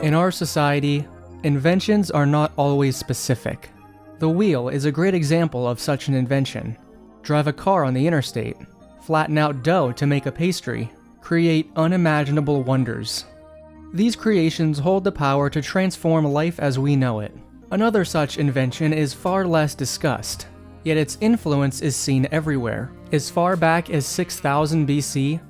In our society, inventions are not always specific. The wheel is a great example of such an invention. Drive a car on the interstate, flatten out dough to make a pastry, create unimaginable wonders. These creations hold the power to transform life as we know it. Another such invention is far less discussed, yet its influence is seen everywhere. As far back as 6000 BC,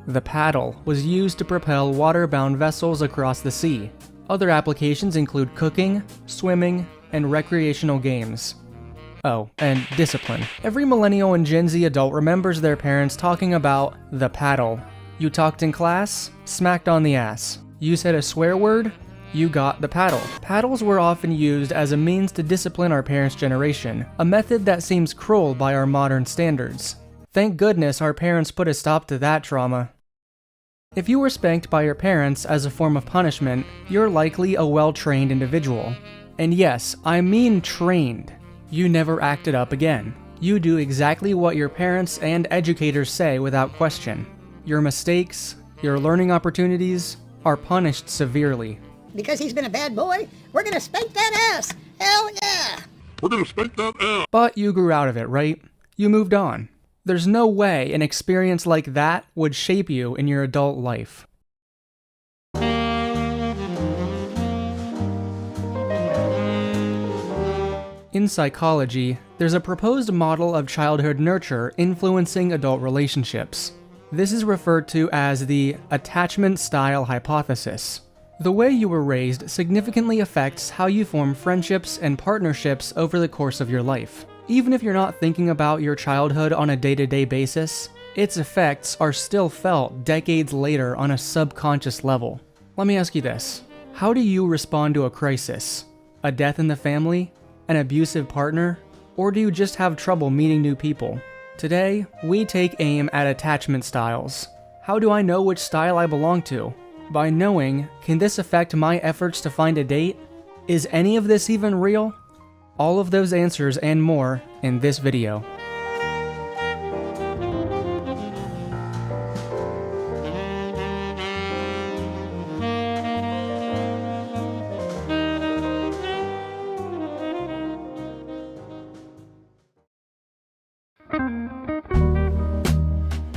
the paddle was used to propel water-bound vessels across the sea. Other applications include cooking, swimming, and recreational games. Oh, and discipline. Every millennial and Gen Z adult remembers their parents talking about the paddle. You talked in class? Smacked on the ass. You said a swear word? You got the paddle. Paddles were often used as a means to discipline our parents' generation, a method that seems cruel by our modern standards. Thank goodness our parents put a stop to that trauma. If you were spanked by your parents as a form of punishment, you're likely a well-trained individual. And yes, I mean trained. You never acted up again. You do exactly what your parents and educators say without question. Your mistakes, your learning opportunities, are punished severely. Because he's been a bad boy, we're gonna spank that ass! Hell yeah! We're gonna spank that ass! But you grew out of it, right? You moved on. There's no way an experience like that would shape you in your adult life. In psychology, there's a proposed model of childhood nurture influencing adult relationships. This is referred to as the attachment style hypothesis. The way you were raised significantly affects how you form friendships and partnerships over the course of your life. Even if you're not thinking about your childhood on a day-to-day basis, its effects are still felt decades later on a subconscious level. Let me ask you this. How do you respond to a crisis? A death in the family? An abusive partner? Or do you just have trouble meeting new people? Today, we take aim at attachment styles. How do I know which style I belong to? By knowing, can this affect my efforts to find a date? Is any of this even real? All of those answers and more in this video.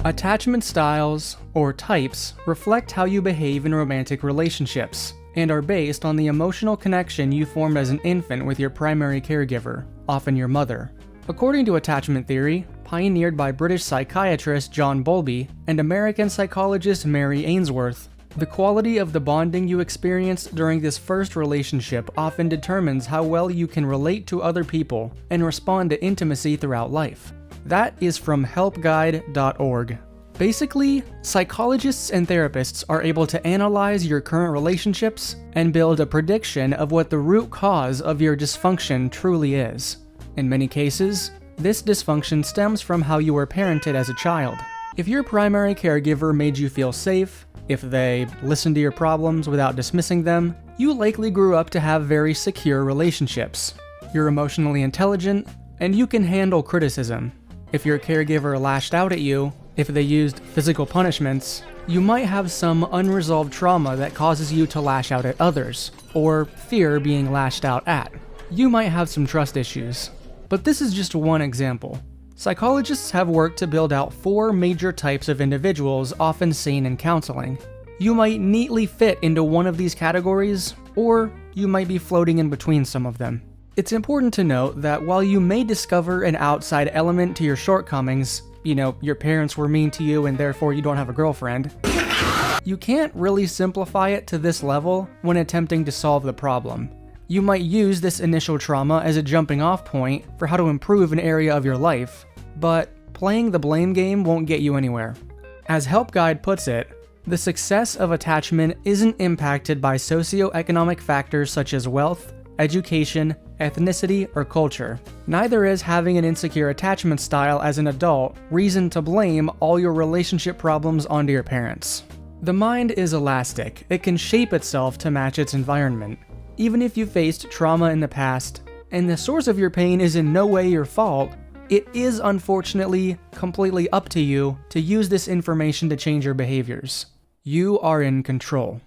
Attachment styles, or types, reflect how you behave in romantic relationships, and are based on the emotional connection you formed as an infant with your primary caregiver, often your mother. According to attachment theory, pioneered by British psychiatrist John Bowlby and American psychologist Mary Ainsworth, the quality of the bonding you experienced during this first relationship often determines how well you can relate to other people and respond to intimacy throughout life. That is from helpguide.org. Basically, psychologists and therapists are able to analyze your current relationships and build a prediction of what the root cause of your dysfunction truly is. In many cases, this dysfunction stems from how you were parented as a child. If your primary caregiver made you feel safe, if they listened to your problems without dismissing them, you likely grew up to have very secure relationships. You're emotionally intelligent, and you can handle criticism. If your caregiver lashed out at you, if they used physical punishments, you might have some unresolved trauma that causes you to lash out at others, or fear being lashed out at. You might have some trust issues. But this is just one example. Psychologists have worked to build out 4 major types of individuals often seen in counseling. You might neatly fit into one of these categories, or you might be floating in between some of them. It's important to note that while you may discover an outside element to your shortcomings, your parents were mean to you and therefore you don't have a girlfriend, you can't really simplify it to this level when attempting to solve the problem. You might use this initial trauma as a jumping off point for how to improve an area of your life, but playing the blame game won't get you anywhere. As Help Guide puts it, the success of attachment isn't impacted by socioeconomic factors such as wealth, education, ethnicity, or culture. Neither is having an insecure attachment style as an adult reason to blame all your relationship problems onto your parents. The mind is elastic. It can shape itself to match its environment. Even if you faced trauma in the past, and the source of your pain is in no way your fault, it is unfortunately completely up to you to use this information to change your behaviors. You are in control.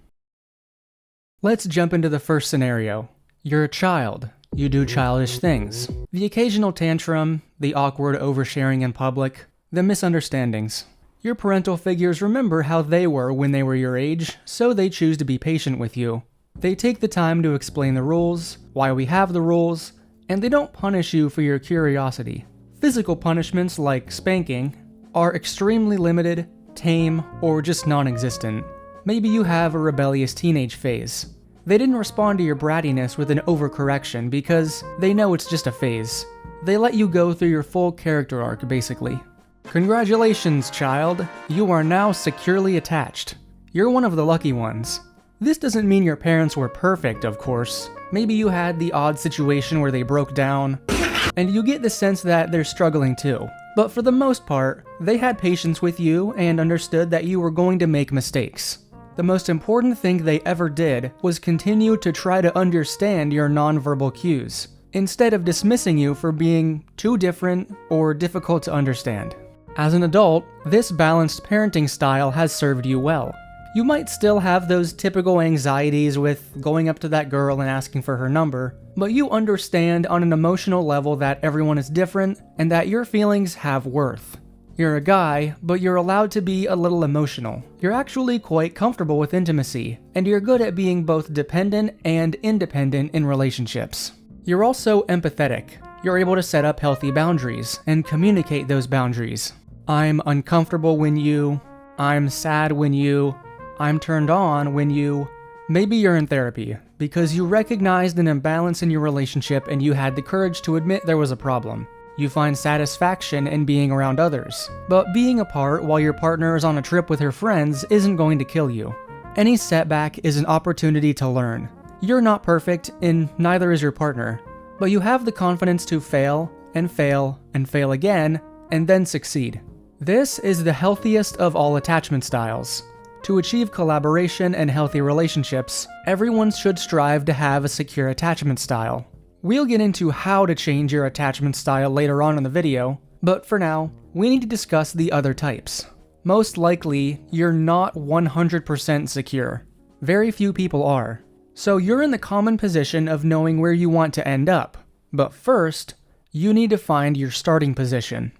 Let's jump into the first scenario. You're a child. You do childish things. The occasional tantrum, the awkward oversharing in public, the misunderstandings. Your parental figures remember how they were when they were your age, so they choose to be patient with you. They take the time to explain the rules, why we have the rules, and they don't punish you for your curiosity. Physical punishments like spanking are extremely limited, tame, or just non-existent. Maybe you have a rebellious teenage phase. They didn't respond to your brattiness with an overcorrection because they know it's just a phase. They let you go through your full character arc, basically. Congratulations, child. You are now securely attached. You're one of the lucky ones. This doesn't mean your parents were perfect, of course. Maybe you had the odd situation where they broke down, and you get the sense that they're struggling too. But for the most part, they had patience with you and understood that you were going to make mistakes. The most important thing they ever did was continue to try to understand your nonverbal cues, instead of dismissing you for being too different or difficult to understand. As an adult, this balanced parenting style has served you well. You might still have those typical anxieties with going up to that girl and asking for her number, but you understand on an emotional level that everyone is different and that your feelings have worth. You're a guy, but you're allowed to be a little emotional. You're actually quite comfortable with intimacy, and you're good at being both dependent and independent in relationships. You're also empathetic. You're able to set up healthy boundaries and communicate those boundaries. I'm uncomfortable when you, I'm sad when you, I'm turned on when you. Maybe you're in therapy because you recognized an imbalance in your relationship and you had the courage to admit there was a problem. You find satisfaction in being around others, but being apart while your partner is on a trip with her friends isn't going to kill you. Any setback is an opportunity to learn. You're not perfect, and neither is your partner, but you have the confidence to fail and fail and fail again, and then succeed. This is the healthiest of all attachment styles. To achieve collaboration and healthy relationships, everyone should strive to have a secure attachment style. We'll get into how to change your attachment style later on in the video, but for now, we need to discuss the other types. Most likely, you're not 100% secure. Very few people are. So you're in the common position of knowing where you want to end up. But first, you need to find your starting position.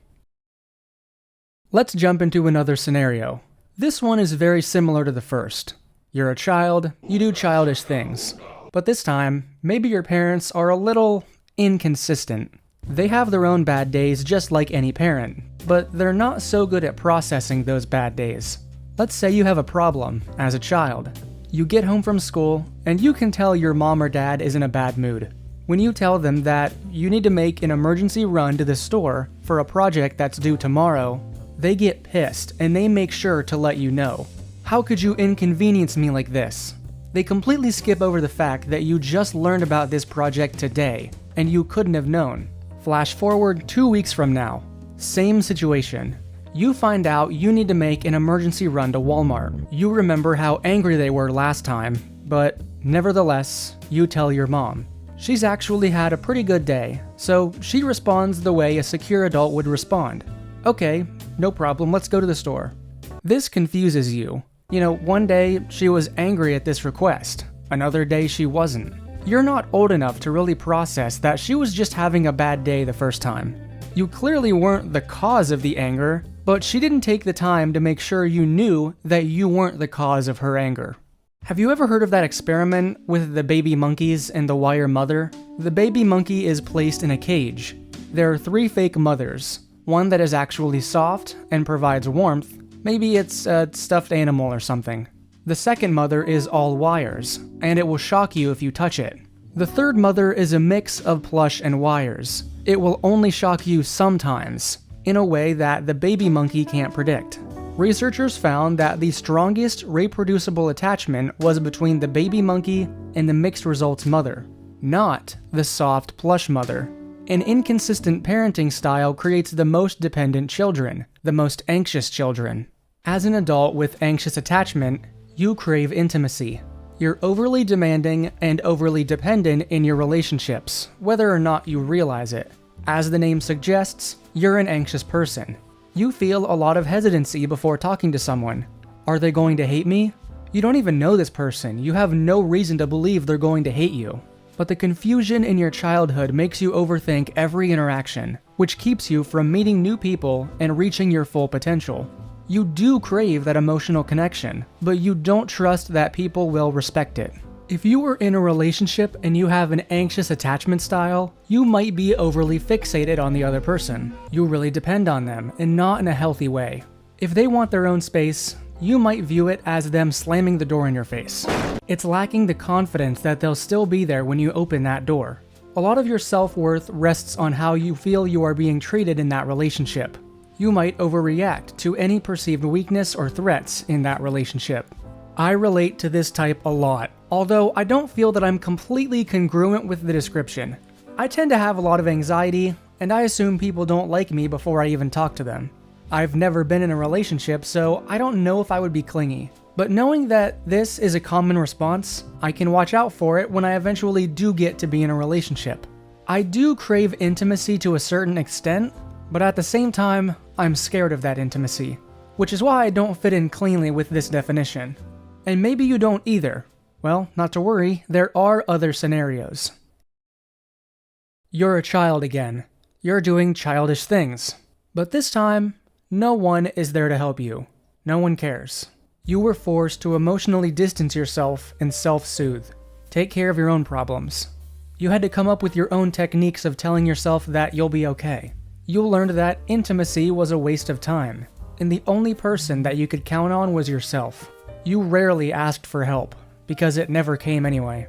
Let's jump into another scenario. This one is very similar to the first. You're a child, you do childish things. But this time, maybe your parents are a little inconsistent. They have their own bad days just like any parent, but they're not so good at processing those bad days. Let's say you have a problem as a child. You get home from school, and you can tell your mom or dad is in a bad mood. When you tell them that you need to make an emergency run to the store for a project that's due tomorrow, they get pissed and they make sure to let you know. How could you inconvenience me like this? They completely skip over the fact that you just learned about this project today, and you couldn't have known. Flash forward 2 weeks from now. Same situation. You find out you need to make an emergency run to Walmart. You remember how angry they were last time, but nevertheless, you tell your mom. She's actually had a pretty good day, so she responds the way a secure adult would respond. Okay, no problem, let's go to the store. This confuses you. One day she was angry at this request, another day she wasn't. You're not old enough to really process that she was just having a bad day the first time. You clearly weren't the cause of the anger, but she didn't take the time to make sure you knew that you weren't the cause of her anger. Have you ever heard of that experiment with the baby monkeys and the wire mother? The baby monkey is placed in a cage. There are 3 fake mothers, one that is actually soft and provides warmth. Maybe it's a stuffed animal or something. The second mother is all wires, and it will shock you if you touch it. The third mother is a mix of plush and wires. It will only shock you sometimes, in a way that the baby monkey can't predict. Researchers found that the strongest reproducible attachment was between the baby monkey and the mixed results mother, not the soft plush mother. An inconsistent parenting style creates the most dependent children, the most anxious children. As an adult with anxious attachment, you crave intimacy. You're overly demanding and overly dependent in your relationships, whether or not you realize it. As the name suggests, you're an anxious person. You feel a lot of hesitancy before talking to someone. Are they going to hate me? You don't even know this person, you have no reason to believe they're going to hate you. But the confusion in your childhood makes you overthink every interaction, which keeps you from meeting new people and reaching your full potential. You do crave that emotional connection, but you don't trust that people will respect it. If you are in a relationship and you have an anxious attachment style, you might be overly fixated on the other person. You really depend on them, and not in a healthy way. If they want their own space, you might view it as them slamming the door in your face. It's lacking the confidence that they'll still be there when you open that door. A lot of your self-worth rests on how you feel you are being treated in that relationship. You might overreact to any perceived weakness or threats in that relationship. I relate to this type a lot, although I don't feel that I'm completely congruent with the description. I tend to have a lot of anxiety, and I assume people don't like me before I even talk to them. I've never been in a relationship, so I don't know if I would be clingy. But knowing that this is a common response, I can watch out for it when I eventually do get to be in a relationship. I do crave intimacy to a certain extent, but at the same time, I'm scared of that intimacy, which is why I don't fit in cleanly with this definition. And maybe you don't either. Well, not to worry, there are other scenarios. You're a child again. You're doing childish things. But this time, no one is there to help you. No one cares. You were forced to emotionally distance yourself and self-soothe. Take care of your own problems. You had to come up with your own techniques of telling yourself that you'll be okay. You learned that intimacy was a waste of time, and the only person that you could count on was yourself. You rarely asked for help, because it never came anyway.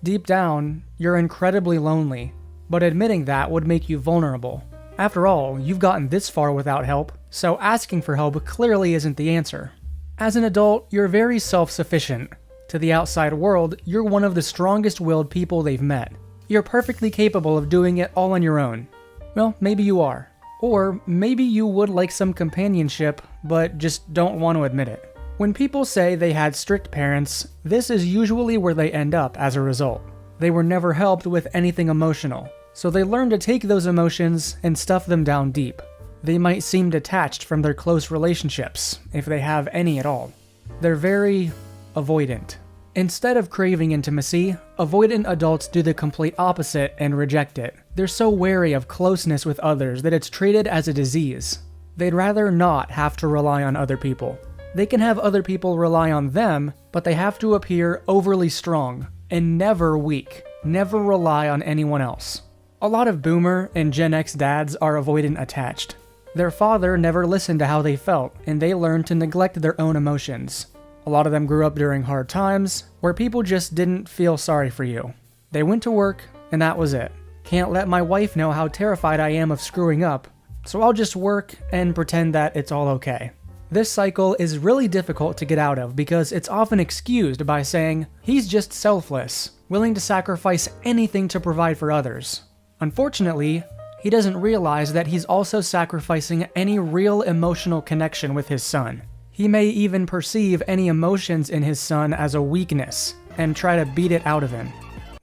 Deep down, you're incredibly lonely, but admitting that would make you vulnerable. After all, you've gotten this far without help, so asking for help clearly isn't the answer. As an adult, you're very self-sufficient. To the outside world, you're one of the strongest-willed people they've met. You're perfectly capable of doing it all on your own. Well, maybe you are. Or maybe you would like some companionship, but just don't want to admit it. When people say they had strict parents, this is usually where they end up as a result. They were never helped with anything emotional, so they learn to take those emotions and stuff them down deep. They might seem detached from their close relationships, if they have any at all. They're very avoidant. Instead of craving intimacy, avoidant adults do the complete opposite and reject it. They're so wary of closeness with others that it's treated as a disease. They'd rather not have to rely on other people. They can have other people rely on them, but they have to appear overly strong and never weak. Never rely on anyone else. A lot of Boomer and Gen X dads are avoidant attached. Their father never listened to how they felt, and they learned to neglect their own emotions. A lot of them grew up during hard times, where people just didn't feel sorry for you. They went to work, and that was it. Can't let my wife know how terrified I am of screwing up, so I'll just work and pretend that it's all okay. This cycle is really difficult to get out of because it's often excused by saying, he's just selfless, willing to sacrifice anything to provide for others. Unfortunately, he doesn't realize that he's also sacrificing any real emotional connection with his son. He may even perceive any emotions in his son as a weakness and try to beat it out of him.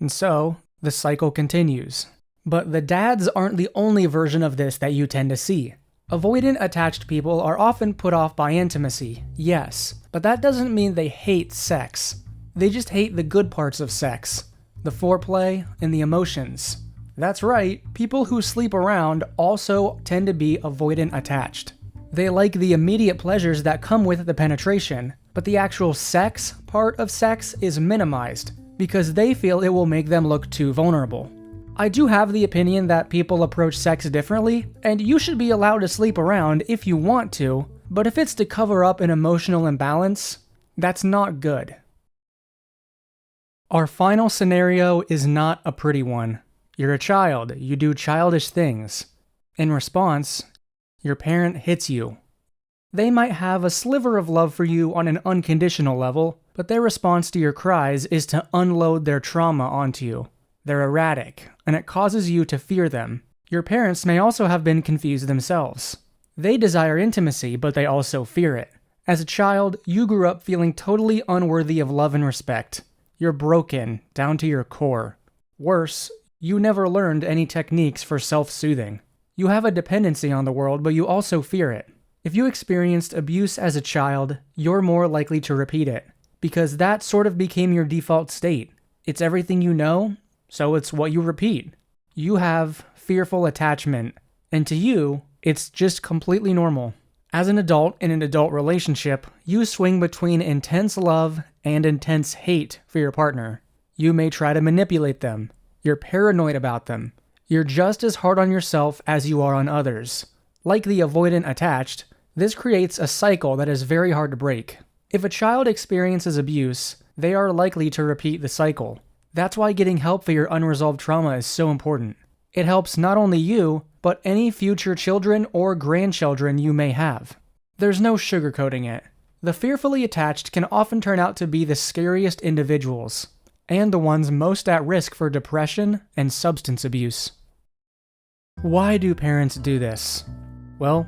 And so, the cycle continues. But the dads aren't the only version of this that you tend to see. Avoidant attached people are often put off by intimacy, yes, but that doesn't mean they hate sex. They just hate the good parts of sex, the foreplay and the emotions. That's right, people who sleep around also tend to be avoidant attached. They like the immediate pleasures that come with the penetration, but the actual sex part of sex is minimized because they feel it will make them look too vulnerable. I do have the opinion that people approach sex differently, and you should be allowed to sleep around if you want to, but if it's to cover up an emotional imbalance, that's not good. Our final scenario is not a pretty one. You're a child, you do childish things. In response, your parent hits you. They might have a sliver of love for you on an unconditional level, but their response to your cries is to unload their trauma onto you. They're erratic, and it causes you to fear them. Your parents may also have been confused themselves. They desire intimacy, but they also fear it. As a child, you grew up feeling totally unworthy of love and respect. You're broken, down to your core. Worse, you never learned any techniques for self-soothing. You have a dependency on the world, but you also fear it. If you experienced abuse as a child, you're more likely to repeat it. because that sort of became your default state. It's everything you know, so it's what you repeat. You have fearful attachment, and to you, it's just completely normal. As an adult in an adult relationship, you swing between intense love and intense hate for your partner. You may try to manipulate them. You're paranoid about them. You're just as hard on yourself as you are on others. Like the avoidant attached, this creates a cycle that is very hard to break. If a child experiences abuse, they are likely to repeat the cycle. That's why getting help for your unresolved trauma is so important. It helps not only you, but any future children or grandchildren you may have. There's no sugarcoating it. The fearfully attached can often turn out to be the scariest individuals, and the ones most at risk for depression and substance abuse. Why do parents do this? Well,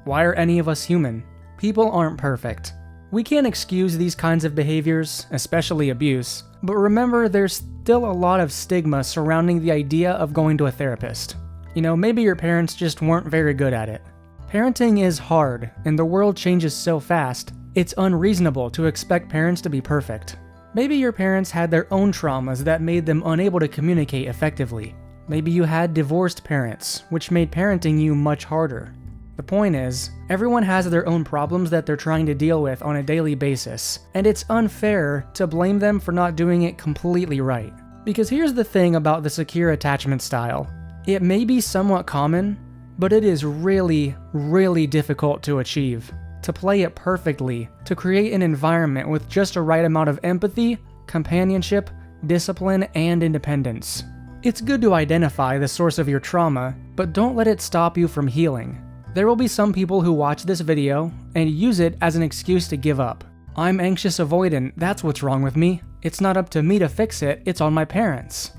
why are any of us human? People aren't perfect. We can't excuse these kinds of behaviors, especially abuse, but remember there's still a lot of stigma surrounding the idea of going to a therapist. Maybe your parents just weren't very good at it. Parenting is hard, and the world changes so fast, it's unreasonable to expect parents to be perfect. Maybe your parents had their own traumas that made them unable to communicate effectively. Maybe you had divorced parents, which made parenting you much harder. The point is, everyone has their own problems that they're trying to deal with on a daily basis, and it's unfair to blame them for not doing it completely right. Because here's the thing about the secure attachment style. It may be somewhat common, but it is really, really difficult to achieve. To play it perfectly, to create an environment with just a right amount of empathy, companionship, discipline, and independence. It's good to identify the source of your trauma, but don't let it stop you from healing. There will be some people who watch this video and use it as an excuse to give up. I'm anxious avoidant, that's what's wrong with me. It's not up to me to fix it, it's on my parents.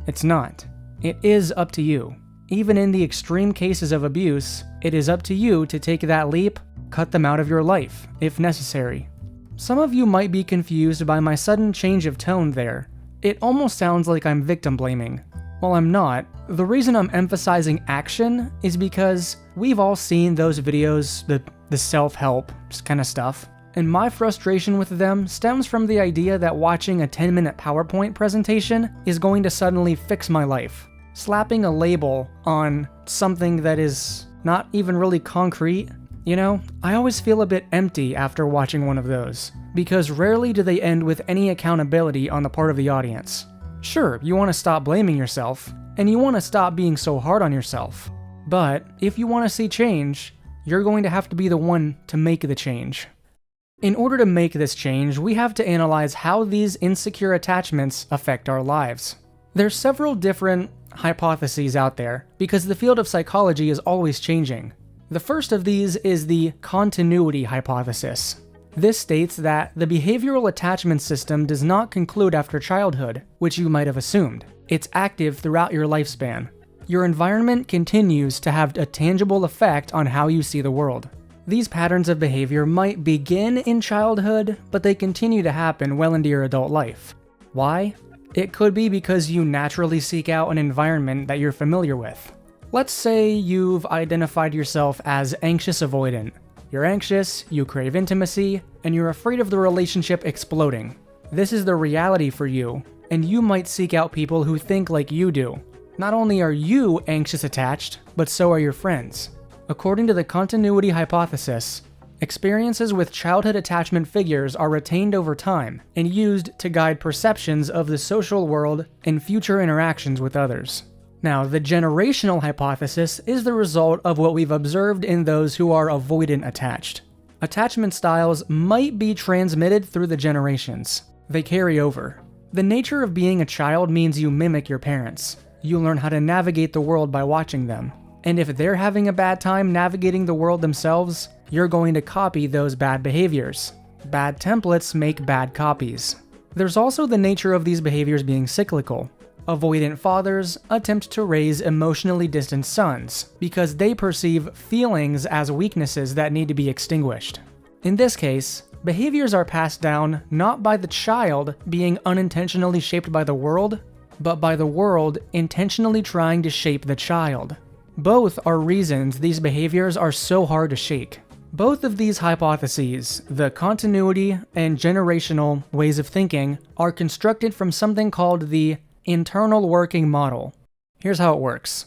It's not. It is up to you. Even in the extreme cases of abuse, it is up to you to take that leap, cut them out of your life, if necessary. Some of you might be confused by my sudden change of tone there. It almost sounds like I'm victim blaming. While I'm not, the reason I'm emphasizing action is because we've all seen those videos, the self-help kind of stuff, and my frustration with them stems from the idea that watching a 10-minute PowerPoint presentation is going to suddenly fix my life. Slapping a label on something that is not even really concrete, I always feel a bit empty after watching one of those, because rarely do they end with any accountability on the part of the audience. Sure, you want to stop blaming yourself, and you want to stop being so hard on yourself. But if you want to see change, you're going to have to be the one to make the change. In order to make this change, we have to analyze how these insecure attachments affect our lives. There's several different hypotheses out there, because the field of psychology is always changing. The first of these is the continuity hypothesis. This states that the behavioral attachment system does not conclude after childhood, which you might have assumed. It's active throughout your lifespan. Your environment continues to have a tangible effect on how you see the world. These patterns of behavior might begin in childhood, but they continue to happen well into your adult life. Why? It could be because you naturally seek out an environment that you're familiar with. Let's say you've identified yourself as anxious avoidant. You're anxious, you crave intimacy, and you're afraid of the relationship exploding. This is the reality for you, and you might seek out people who think like you do. Not only are you anxious attached, but so are your friends. According to the continuity hypothesis, experiences with childhood attachment figures are retained over time and used to guide perceptions of the social world and future interactions with others. Now, the generational hypothesis is the result of what we've observed in those who are avoidant attached. Attachment styles might be transmitted through the generations. They carry over. The nature of being a child means you mimic your parents. You learn how to navigate the world by watching them. And if they're having a bad time navigating the world themselves, you're going to copy those bad behaviors. Bad templates make bad copies. There's also the nature of these behaviors being cyclical. Avoidant fathers attempt to raise emotionally distant sons because they perceive feelings as weaknesses that need to be extinguished. In this case, behaviors are passed down not by the child being unintentionally shaped by the world, but by the world intentionally trying to shape the child. Both are reasons these behaviors are so hard to shake. Both of these hypotheses, the continuity and generational ways of thinking, are constructed from something called the internal working model. Here's how it works.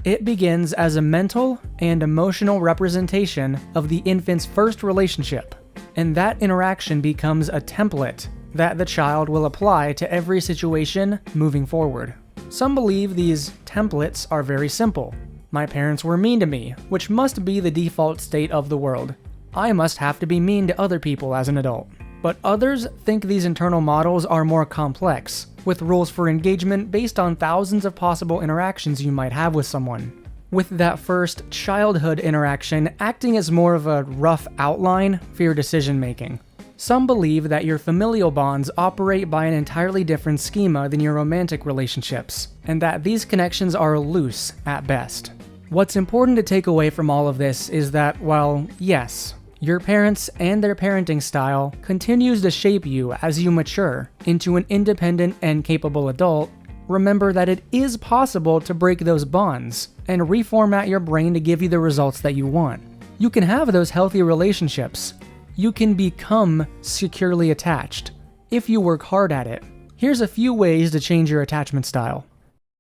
It begins as a mental and emotional representation of the infant's first relationship, and that interaction becomes a template that the child will apply to every situation moving forward. Some believe these templates are very simple. My parents were mean to me, which must be the default state of the world. I must have to be mean to other people as an adult. But others think these internal models are more complex, with rules for engagement based on thousands of possible interactions you might have with someone. With that first childhood interaction acting as more of a rough outline for your decision making. Some believe that your familial bonds operate by an entirely different schema than your romantic relationships, and that these connections are loose at best. What's important to take away from all of this is that, while, yes, your parents and their parenting style continues to shape you as you mature into an independent and capable adult, remember that it is possible to break those bonds and reformat your brain to give you the results that you want. You can have those healthy relationships. You can become securely attached if you work hard at it. Here's a few ways to change your attachment style.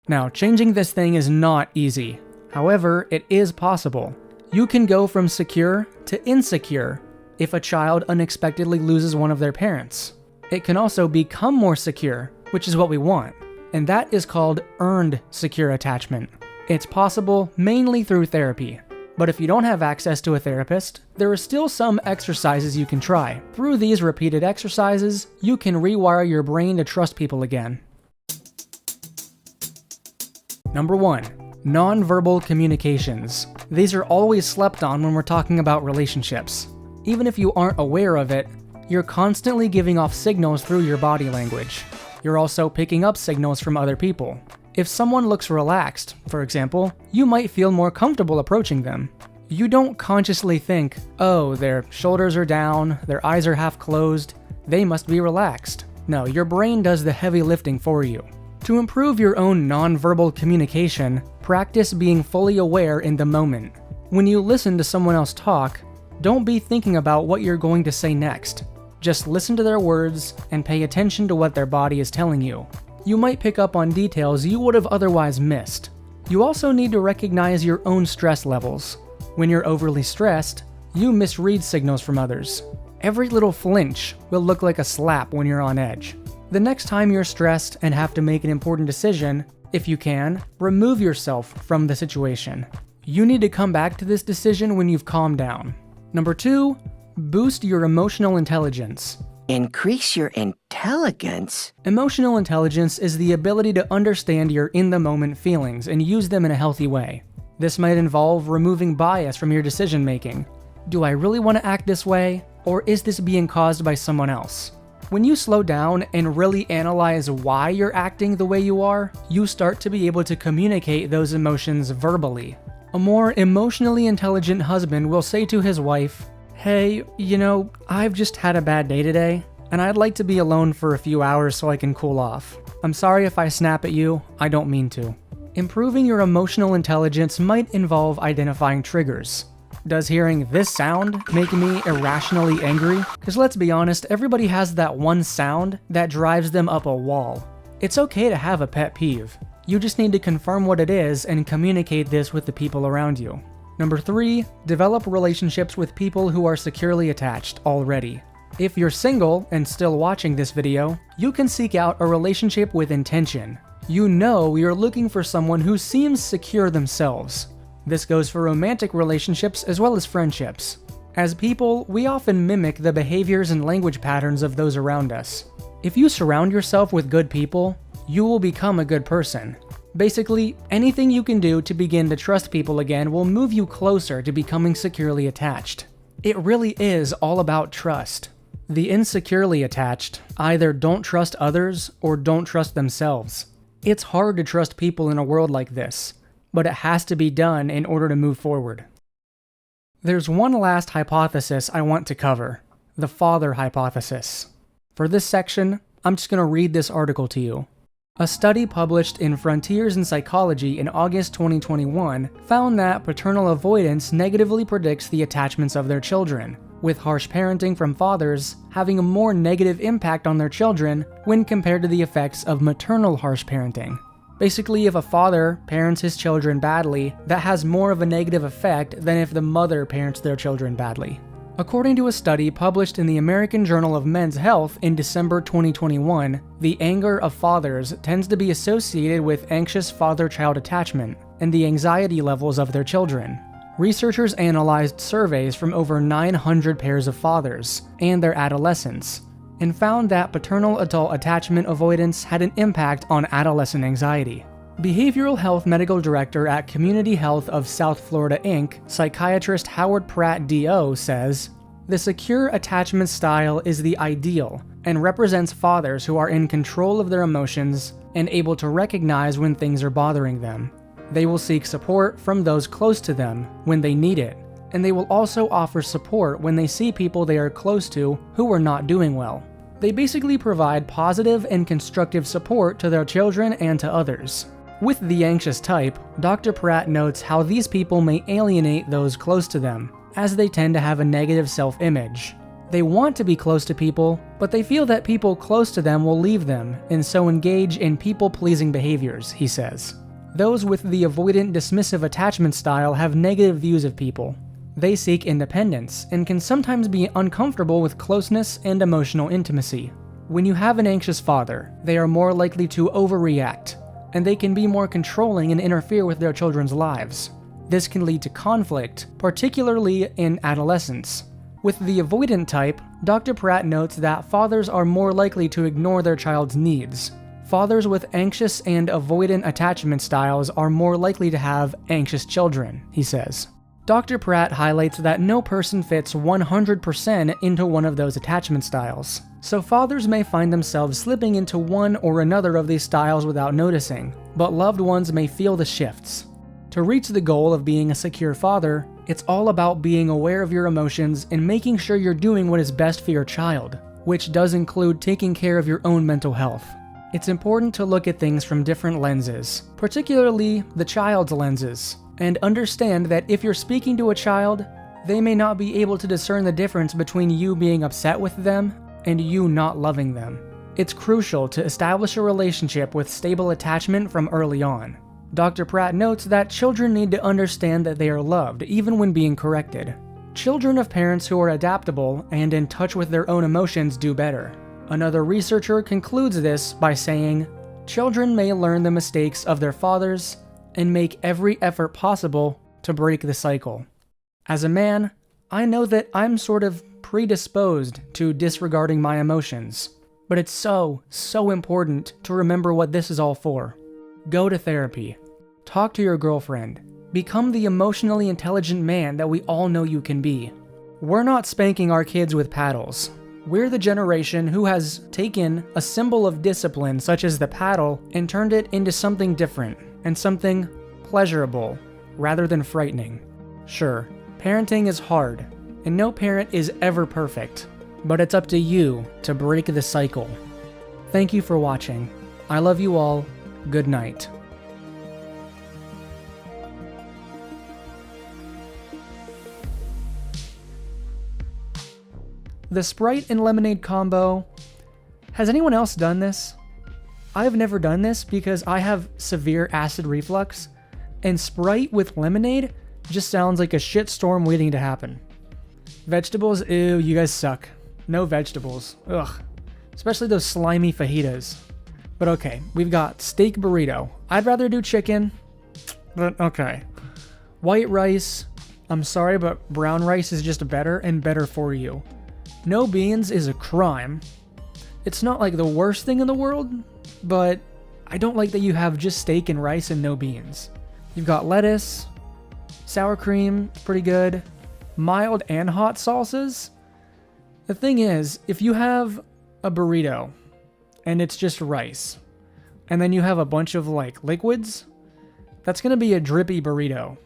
Now, changing this thing is not easy. However, it is possible. You can go from secure to insecure if a child unexpectedly loses one of their parents. It can also become more secure, which is what we want, and that is called earned secure attachment. It's possible mainly through therapy. But if you don't have access to a therapist, there are still some exercises you can try. Through these repeated exercises, you can rewire your brain to trust people again. Number 1. Nonverbal communications. These are always slept on when we're talking about relationships. Even if you aren't aware of it, you're constantly giving off signals through your body language. You're also picking up signals from other people. If someone looks relaxed, for example, you might feel more comfortable approaching them. You don't consciously think, oh, their shoulders are down, their eyes are half closed, they must be relaxed. No, your brain does the heavy lifting for you. To improve your own nonverbal communication, practice being fully aware in the moment. When you listen to someone else talk, don't be thinking about what you're going to say next. Just listen to their words and pay attention to what their body is telling you. You might pick up on details you would have otherwise missed. You also need to recognize your own stress levels. When you're overly stressed, you misread signals from others. Every little flinch will look like a slap when you're on edge. The next time you're stressed and have to make an important decision, if you can, remove yourself from the situation. You need to come back to this decision when you've calmed down. Number 2, boost your emotional intelligence. Increase your intelligence? Emotional intelligence is the ability to understand your in-the-moment feelings and use them in a healthy way. This might involve removing bias from your decision-making. Do I really want to act this way, or is this being caused by someone else? When you slow down and really analyze why you're acting the way you are, you start to be able to communicate those emotions verbally. A more emotionally intelligent husband will say to his wife, "Hey, I've just had a bad day today, and I'd like to be alone for a few hours so I can cool off. I'm sorry if I snap at you, I don't mean to." Improving your emotional intelligence might involve identifying triggers. Does hearing this sound make me irrationally angry? Because let's be honest, everybody has that one sound that drives them up a wall. It's okay to have a pet peeve. You just need to confirm what it is and communicate this with the people around you. Number 3, develop relationships with people who are securely attached already. If you're single and still watching this video, you can seek out a relationship with intention. You know you're looking for someone who seems secure themselves. This goes for romantic relationships as well as friendships. As people, we often mimic the behaviors and language patterns of those around us. If you surround yourself with good people, you will become a good person. Basically, anything you can do to begin to trust people again will move you closer to becoming securely attached. It really is all about trust. The insecurely attached either don't trust others or don't trust themselves. It's hard to trust people in a world like this, but it has to be done in order to move forward. There's one last hypothesis I want to cover, the father hypothesis. For this section, I'm just going to read this article to you. A study published in Frontiers in Psychology in August 2021 found that paternal avoidance negatively predicts the attachments of their children, with harsh parenting from fathers having a more negative impact on their children when compared to the effects of maternal harsh parenting. Basically, if a father parents his children badly, that has more of a negative effect than if the mother parents their children badly. According to a study published in the American Journal of Men's Health in December 2021, the anger of fathers tends to be associated with anxious father-child attachment and the anxiety levels of their children. Researchers analyzed surveys from over 900 pairs of fathers and their adolescents, and found that paternal adult attachment avoidance had an impact on adolescent anxiety. Behavioral health medical director at Community Health of South Florida, Inc., psychiatrist Howard Pratt D.O. says, "The secure attachment style is the ideal and represents fathers who are in control of their emotions and able to recognize when things are bothering them. They will seek support from those close to them when they need it, and they will also offer support when they see people they are close to who are not doing well. They basically provide positive and constructive support to their children and to others." With the anxious type, Dr. Pratt notes how these people may alienate those close to them, as they tend to have a negative self-image. They want to be close to people, but they feel that people close to them will leave them, and so engage in people-pleasing behaviors, he says. Those with the avoidant dismissive attachment style have negative views of people. They seek independence, and can sometimes be uncomfortable with closeness and emotional intimacy. When you have an anxious father, they are more likely to overreact, and they can be more controlling and interfere with their children's lives. This can lead to conflict, particularly in adolescence. With the avoidant type, Dr. Pratt notes that fathers are more likely to ignore their child's needs. Fathers with anxious and avoidant attachment styles are more likely to have anxious children, he says. Dr. Pratt highlights that no person fits 100% into one of those attachment styles, so fathers may find themselves slipping into one or another of these styles without noticing, but loved ones may feel the shifts. To reach the goal of being a secure father, it's all about being aware of your emotions and making sure you're doing what is best for your child, which does include taking care of your own mental health. It's important to look at things from different lenses, particularly the child's lenses, and understand that if you're speaking to a child, they may not be able to discern the difference between you being upset with them and you not loving them. It's crucial to establish a relationship with stable attachment from early on. Dr. Pratt notes that children need to understand that they are loved even when being corrected. Children of parents who are adaptable and in touch with their own emotions do better. Another researcher concludes this by saying, "Children may learn the mistakes of their fathers and make every effort possible to break the cycle." As a man, I know that I'm sort of predisposed to disregarding my emotions, but it's so important to remember what this is all for. Go to therapy. Talk to your girlfriend. Become the emotionally intelligent man that we all know you can be. We're not spanking our kids with paddles. We're the generation who has taken a symbol of discipline such as the paddle and turned it into something different and something pleasurable rather than frightening. Sure, parenting is hard, and no parent is ever perfect, but it's up to you to break the cycle. Thank you for watching. I love you all. Good night. The Sprite and lemonade combo. Has anyone else done this? I've never done this because I have severe acid reflux, and Sprite with lemonade just sounds like a shitstorm waiting to happen. Vegetables? Ew, you guys suck. No vegetables. Ugh. Especially those slimy fajitas. But okay, we've got steak burrito. I'd rather do chicken, but okay. White rice. I'm sorry, but brown rice is just better and better for you. No beans is a crime. It's not like the worst thing in the world, but I don't like that you have just steak and rice and no beans. You've got lettuce, sour cream, pretty good, mild and hot salsas. The thing is, if you have a burrito and it's just rice, and then you have a bunch of like liquids, that's gonna be a drippy burrito.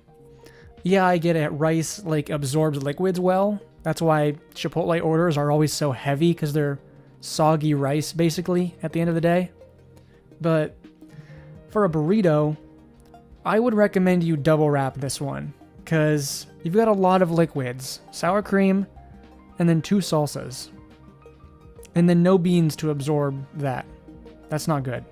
Yeah, I get it, rice like absorbs liquids well. That's why Chipotle orders are always so heavy, because they're soggy rice basically at the end of the day. But for a burrito, I would recommend you double wrap this one, because you've got a lot of liquids, sour cream, and then 2 salsas. And then no beans to absorb that. That's not good.